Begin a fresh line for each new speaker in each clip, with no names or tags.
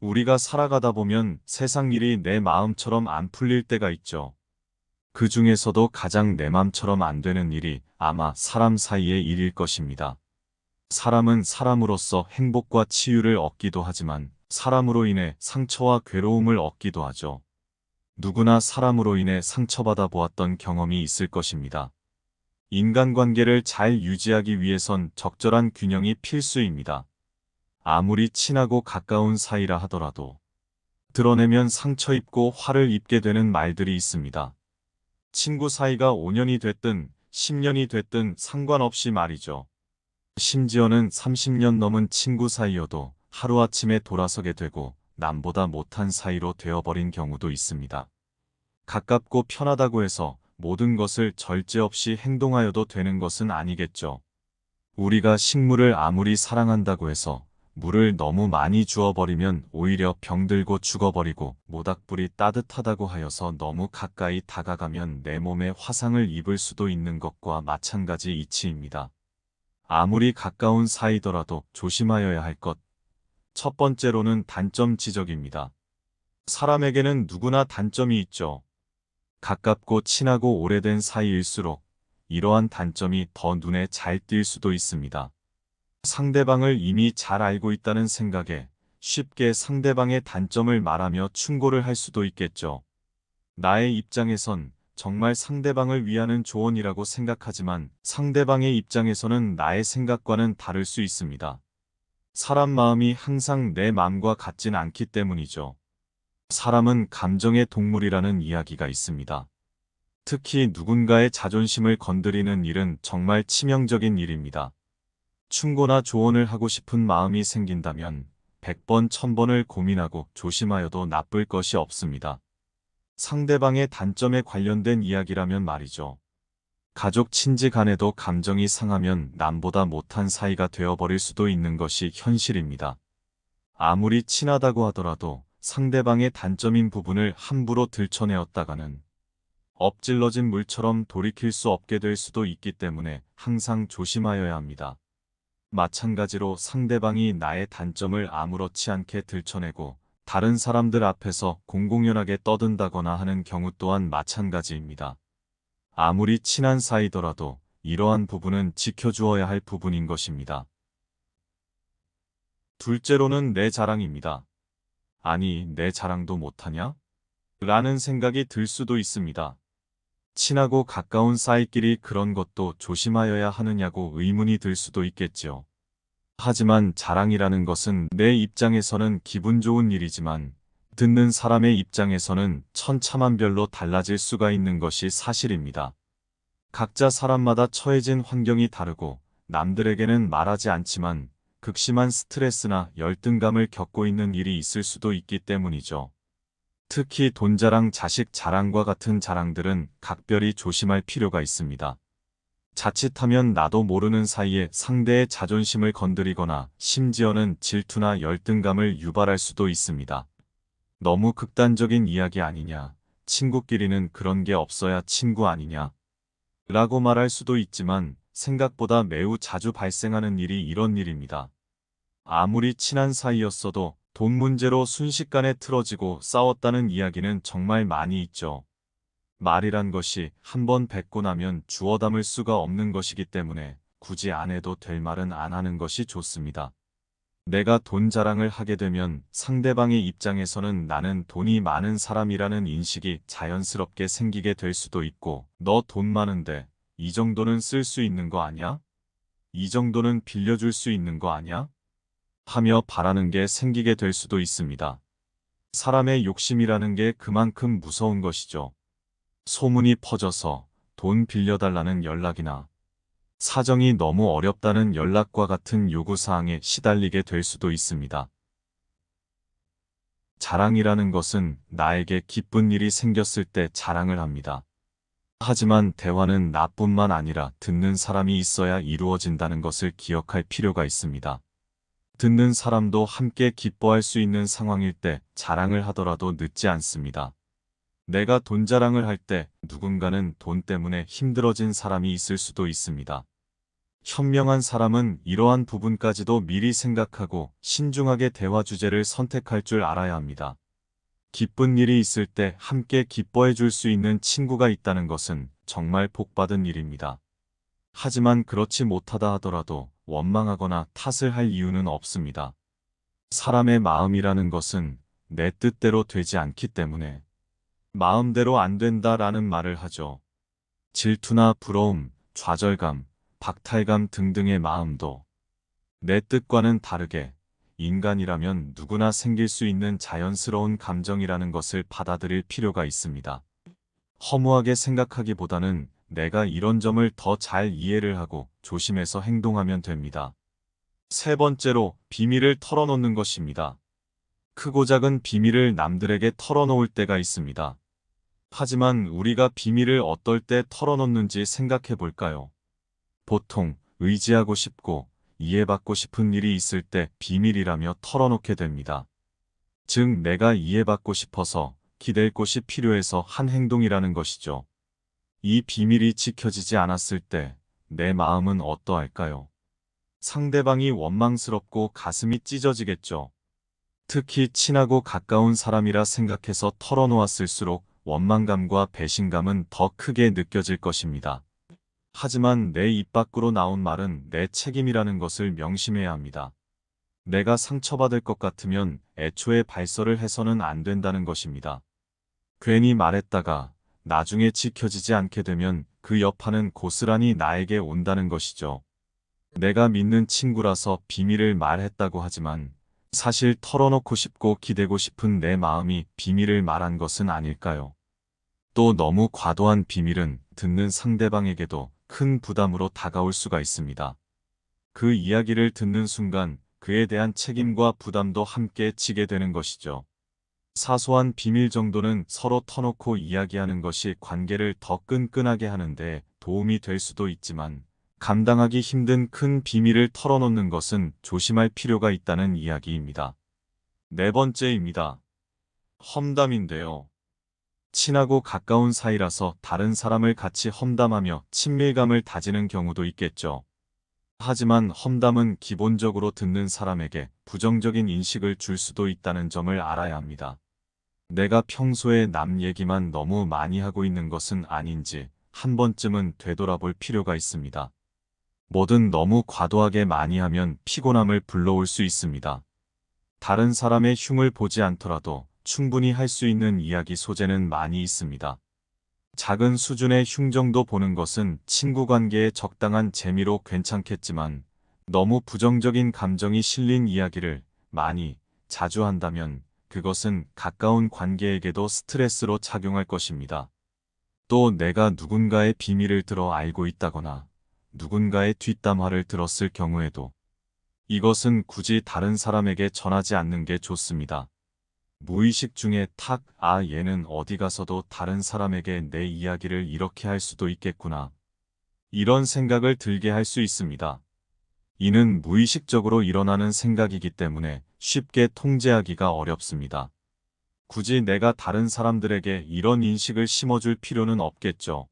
우리가 살아가다 보면 세상 일이 내 마음처럼 안 풀릴 때가 있죠. 그 중에서도 가장 내 맘처럼 안 되는 일이 아마 사람 사이의 일일 것입니다. 사람은 사람으로서 행복과 치유를 얻기도 하지만 사람으로 인해 상처와 괴로움을 얻기도 하죠. 누구나 사람으로 인해 상처받아 보았던 경험이 있을 것입니다. 인간관계를 잘 유지하기 위해선 적절한 균형이 필수입니다. 아무리 친하고 가까운 사이라 하더라도 드러내면 상처 입고 화를 입게 되는 말들이 있습니다. 친구 사이가 5년이 됐든 10년이 됐든 상관없이 말이죠. 심지어는 30년 넘은 친구 사이여도 하루아침에 돌아서게 되고 남보다 못한 사이로 되어버린 경우도 있습니다. 가깝고 편하다고 해서 모든 것을 절제 없이 행동하여도 되는 것은 아니겠죠. 우리가 식물을 아무리 사랑한다고 해서 물을 너무 많이 주어버리면 오히려 병들고 죽어버리고 모닥불이 따뜻하다고 하여서 너무 가까이 다가가면 내 몸에 화상을 입을 수도 있는 것과 마찬가지 이치입니다. 아무리 가까운 사이더라도 조심하여야 할 것. 첫 번째로는 단점 지적입니다. 사람에게는 누구나 단점이 있죠. 가깝고 친하고 오래된 사이일수록 이러한 단점이 더 눈에 잘 띌 수도 있습니다. 상대방을 이미 잘 알고 있다는 생각에 쉽게 상대방의 단점을 말하며 충고를 할 수도 있겠죠. 나의 입장에선 정말 상대방을 위하는 조언이라고 생각하지만 상대방의 입장에서는 나의 생각과는 다를 수 있습니다. 사람 마음이 항상 내 마음과 같진 않기 때문이죠. 사람은 감정의 동물이라는 이야기가 있습니다. 특히 누군가의 자존심을 건드리는 일은 정말 치명적인 일입니다. 충고나 조언을 하고 싶은 마음이 생긴다면 100번, 1000번을 고민하고 조심하여도 나쁠 것이 없습니다. 상대방의 단점에 관련된 이야기라면 말이죠. 가족 친지 간에도 감정이 상하면 남보다 못한 사이가 되어버릴 수도 있는 것이 현실입니다. 아무리 친하다고 하더라도 상대방의 단점인 부분을 함부로 들춰내었다가는 엎질러진 물처럼 돌이킬 수 없게 될 수도 있기 때문에 항상 조심하여야 합니다. 마찬가지로 상대방이 나의 단점을 아무렇지 않게 들춰내고 다른 사람들 앞에서 공공연하게 떠든다거나 하는 경우 또한 마찬가지입니다. 아무리 친한 사이더라도 이러한 부분은 지켜주어야 할 부분인 것입니다. 둘째로는 내 자랑입니다. 아니, 내 자랑도 못하냐? 라는 생각이 들 수도 있습니다. 친하고 가까운 사이끼리 그런 것도 조심하여야 하느냐고 의문이 들 수도 있겠지요. 하지만 자랑이라는 것은 내 입장에서는 기분 좋은 일이지만 듣는 사람의 입장에서는 천차만별로 달라질 수가 있는 것이 사실입니다. 각자 사람마다 처해진 환경이 다르고 남들에게는 말하지 않지만 극심한 스트레스나 열등감을 겪고 있는 일이 있을 수도 있기 때문이죠. 특히 돈 자랑, 자식 자랑과 같은 자랑들은 각별히 조심할 필요가 있습니다. 자칫하면 나도 모르는 사이에 상대의 자존심을 건드리거나 심지어는 질투나 열등감을 유발할 수도 있습니다. 너무 극단적인 이야기 아니냐, 친구끼리는 그런 게 없어야 친구 아니냐, 라고 말할 수도 있지만 생각보다 매우 자주 발생하는 일이 이런 일입니다. 아무리 친한 사이였어도 돈 문제로 순식간에 틀어지고 싸웠다는 이야기는 정말 많이 있죠. 말이란 것이 한번 뱉고 나면 주워 담을 수가 없는 것이기 때문에 굳이 안 해도 될 말은 안 하는 것이 좋습니다. 내가 돈 자랑을 하게 되면 상대방의 입장에서는 나는 돈이 많은 사람이라는 인식이 자연스럽게 생기게 될 수도 있고, 너 돈 많은데 이 정도는 쓸 수 있는 거 아냐? 이 정도는 빌려줄 수 있는 거 아냐? 하며 바라는 게 생기게 될 수도 있습니다. 사람의 욕심이라는 게 그만큼 무서운 것이죠. 소문이 퍼져서 돈 빌려달라는 연락이나 사정이 너무 어렵다는 연락과 같은 요구사항에 시달리게 될 수도 있습니다. 자랑이라는 것은 나에게 기쁜 일이 생겼을 때 자랑을 합니다. 하지만 대화는 나뿐만 아니라 듣는 사람이 있어야 이루어진다는 것을 기억할 필요가 있습니다. 듣는 사람도 함께 기뻐할 수 있는 상황일 때 자랑을 하더라도 늦지 않습니다. 내가 돈 자랑을 할 때 누군가는 돈 때문에 힘들어진 사람이 있을 수도 있습니다. 현명한 사람은 이러한 부분까지도 미리 생각하고 신중하게 대화 주제를 선택할 줄 알아야 합니다. 기쁜 일이 있을 때 함께 기뻐해 줄 수 있는 친구가 있다는 것은 정말 복받은 일입니다. 하지만 그렇지 못하다 하더라도 원망하거나 탓을 할 이유는 없습니다. 사람의 마음이라는 것은 내 뜻대로 되지 않기 때문에 마음대로 안 된다라는 말을 하죠. 질투나 부러움, 좌절감, 박탈감 등등의 마음도 내 뜻과는 다르게 인간이라면 누구나 생길 수 있는 자연스러운 감정이라는 것을 받아들일 필요가 있습니다. 허무하게 생각하기보다는 내가 이런 점을 더 잘 이해를 하고 조심해서 행동하면 됩니다. 세 번째로 비밀을 털어놓는 것입니다. 크고 작은 비밀을 남들에게 털어놓을 때가 있습니다. 하지만 우리가 비밀을 어떨 때 털어놓는지 생각해 볼까요? 보통 의지하고 싶고 이해받고 싶은 일이 있을 때 비밀이라며 털어놓게 됩니다. 즉 내가 이해받고 싶어서 기댈 곳이 필요해서 한 행동이라는 것이죠. 이 비밀이 지켜지지 않았을 때 내 마음은 어떠할까요? 상대방이 원망스럽고 가슴이 찢어지겠죠. 특히 친하고 가까운 사람이라 생각해서 털어놓았을수록 원망감과 배신감은 더 크게 느껴질 것입니다. 하지만 내 입 밖으로 나온 말은 내 책임이라는 것을 명심해야 합니다. 내가 상처받을 것 같으면 애초에 발설을 해서는 안 된다는 것입니다. 괜히 말했다가 나중에 지켜지지 않게 되면 그 여파는 고스란히 나에게 온다는 것이죠. 내가 믿는 친구라서 비밀을 말했다고 하지만 사실 털어놓고 싶고 기대고 싶은 내 마음이 비밀을 말한 것은 아닐까요? 또 너무 과도한 비밀은 듣는 상대방에게도 큰 부담으로 다가올 수가 있습니다. 그 이야기를 듣는 순간 그에 대한 책임과 부담도 함께 지게 되는 것이죠. 사소한 비밀 정도는 서로 터놓고 이야기하는 것이 관계를 더 끈끈하게 하는데 도움이 될 수도 있지만 감당하기 힘든 큰 비밀을 털어놓는 것은 조심할 필요가 있다는 이야기입니다. 네 번째입니다. 험담인데요. 친하고 가까운 사이라서 다른 사람을 같이 험담하며 친밀감을 다지는 경우도 있겠죠. 하지만 험담은 기본적으로 듣는 사람에게 부정적인 인식을 줄 수도 있다는 점을 알아야 합니다. 내가 평소에 남 얘기만 너무 많이 하고 있는 것은 아닌지 한 번쯤은 되돌아볼 필요가 있습니다. 뭐든 너무 과도하게 많이 하면 피곤함을 불러올 수 있습니다. 다른 사람의 흉을 보지 않더라도 충분히 할 수 있는 이야기 소재는 많이 있습니다. 작은 수준의 흉 정도 보는 것은 친구 관계에 적당한 재미로 괜찮겠지만 너무 부정적인 감정이 실린 이야기를 많이, 자주 한다면 그것은 가까운 관계에게도 스트레스로 작용할 것입니다. 또 내가 누군가의 비밀을 들어 알고 있다거나 누군가의 뒷담화를 들었을 경우에도 이것은 굳이 다른 사람에게 전하지 않는 게 좋습니다. 무의식 중에 얘는 어디 가서도 다른 사람에게 내 이야기를 이렇게 할 수도 있겠구나. 이런 생각을 들게 할 수 있습니다. 이는 무의식적으로 일어나는 생각이기 때문에 쉽게 통제하기가 어렵습니다. 굳이 내가 다른 사람들에게 이런 인식을 심어줄 필요는 없겠죠.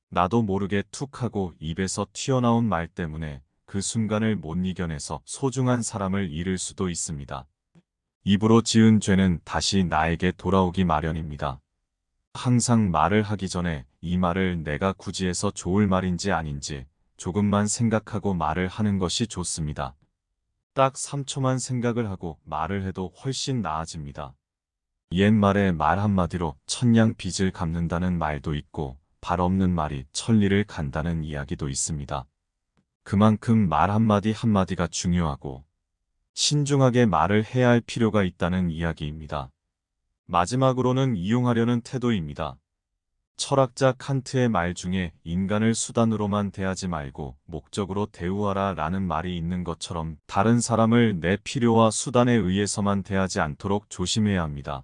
나도 모르게 툭 하고 입에서 튀어나온 말 때문에 그 순간을 못 이겨내서 소중한 사람을 잃을 수도 있습니다. 입으로 지은 죄는 다시 나에게 돌아오기 마련입니다. 항상 말을 하기 전에 이 말을 내가 굳이 해서 좋을 말인지 아닌지 조금만 생각하고 말을 하는 것이 좋습니다. 딱 3초만 생각을 하고 말을 해도 훨씬 나아집니다. 옛말에 말 한마디로 천냥 빚을 갚는다는 말도 있고 발 없는 말이 천리를 간다는 이야기도 있습니다. 그만큼 말 한마디 한마디가 중요하고 신중하게 말을 해야 할 필요가 있다는 이야기입니다. 마지막으로는 이용하려는 태도입니다. 철학자 칸트의 말 중에 인간을 수단으로만 대하지 말고 목적으로 대우하라 라는 말이 있는 것처럼 다른 사람을 내 필요와 수단에 의해서만 대하지 않도록 조심해야 합니다.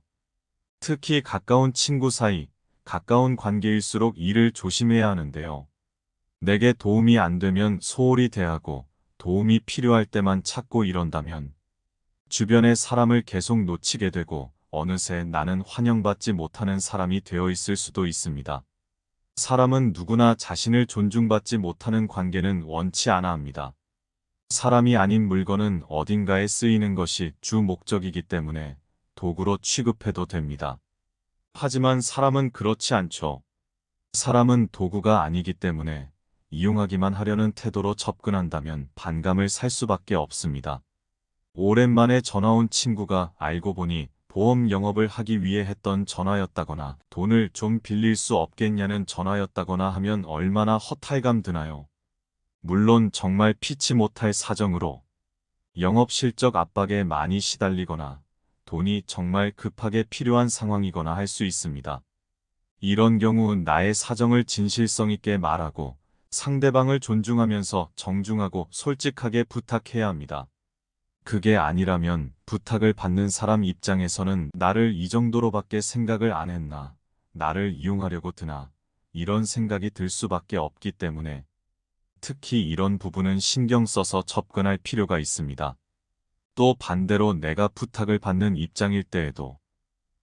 특히 가까운 친구 사이, 가까운 관계일수록 이를 조심해야 하는데요. 내게 도움이 안 되면 소홀히 대하고 도움이 필요할 때만 찾고 이런다면 주변의 사람을 계속 놓치게 되고 어느새 나는 환영받지 못하는 사람이 되어 있을 수도 있습니다. 사람은 누구나 자신을 존중받지 못하는 관계는 원치 않아 합니다. 사람이 아닌 물건은 어딘가에 쓰이는 것이 주 목적이기 때문에 도구로 취급해도 됩니다. 하지만 사람은 그렇지 않죠. 사람은 도구가 아니기 때문에 이용하기만 하려는 태도로 접근한다면 반감을 살 수밖에 없습니다. 오랜만에 전화 온 친구가 알고 보니 보험 영업을 하기 위해 했던 전화였다거나 돈을 좀 빌릴 수 없겠냐는 전화였다거나 하면 얼마나 허탈감 드나요? 물론 정말 피치 못할 사정으로 영업 실적 압박에 많이 시달리거나 돈이 정말 급하게 필요한 상황이거나 할 수 있습니다. 이런 경우 나의 사정을 진실성 있게 말하고 상대방을 존중하면서 정중하고 솔직하게 부탁해야 합니다. 그게 아니라면 부탁을 받는 사람 입장에서는 나를 이 정도로밖에 생각을 안 했나, 나를 이용하려고 드나, 이런 생각이 들 수밖에 없기 때문에 특히 이런 부분은 신경 써서 접근할 필요가 있습니다. 또 반대로 내가 부탁을 받는 입장일 때에도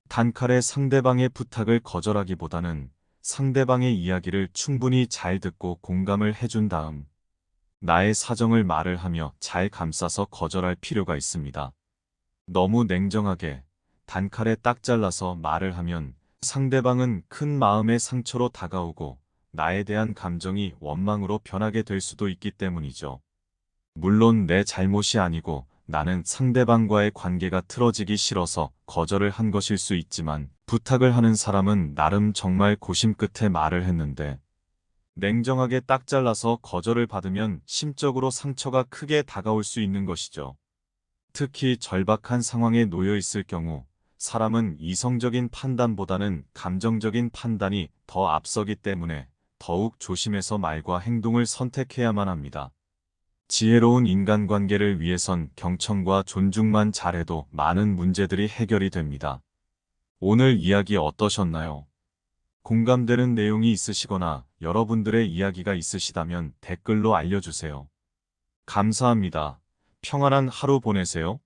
단칼에 상대방의 부탁을 거절하기보다는 상대방의 이야기를 충분히 잘 듣고 공감을 해준 다음 나의 사정을 말을 하며 잘 감싸서 거절할 필요가 있습니다. 너무 냉정하게 단칼에 딱 잘라서 말을 하면 상대방은 큰 마음의 상처로 다가오고 나에 대한 감정이 원망으로 변하게 될 수도 있기 때문이죠. 물론 내 잘못이 아니고 나는 상대방과의 관계가 틀어지기 싫어서 거절을 한 것일 수 있지만 부탁을 하는 사람은 나름 정말 고심 끝에 말을 했는데 냉정하게 딱 잘라서 거절을 받으면 심적으로 상처가 크게 다가올 수 있는 것이죠. 특히 절박한 상황에 놓여 있을 경우 사람은 이성적인 판단보다는 감정적인 판단이 더 앞서기 때문에 더욱 조심해서 말과 행동을 선택해야만 합니다. 지혜로운 인간관계를 위해선 경청과 존중만 잘해도 많은 문제들이 해결이 됩니다. 오늘 이야기 어떠셨나요? 공감되는 내용이 있으시거나 여러분들의 이야기가 있으시다면 댓글로 알려주세요. 감사합니다. 평안한 하루 보내세요.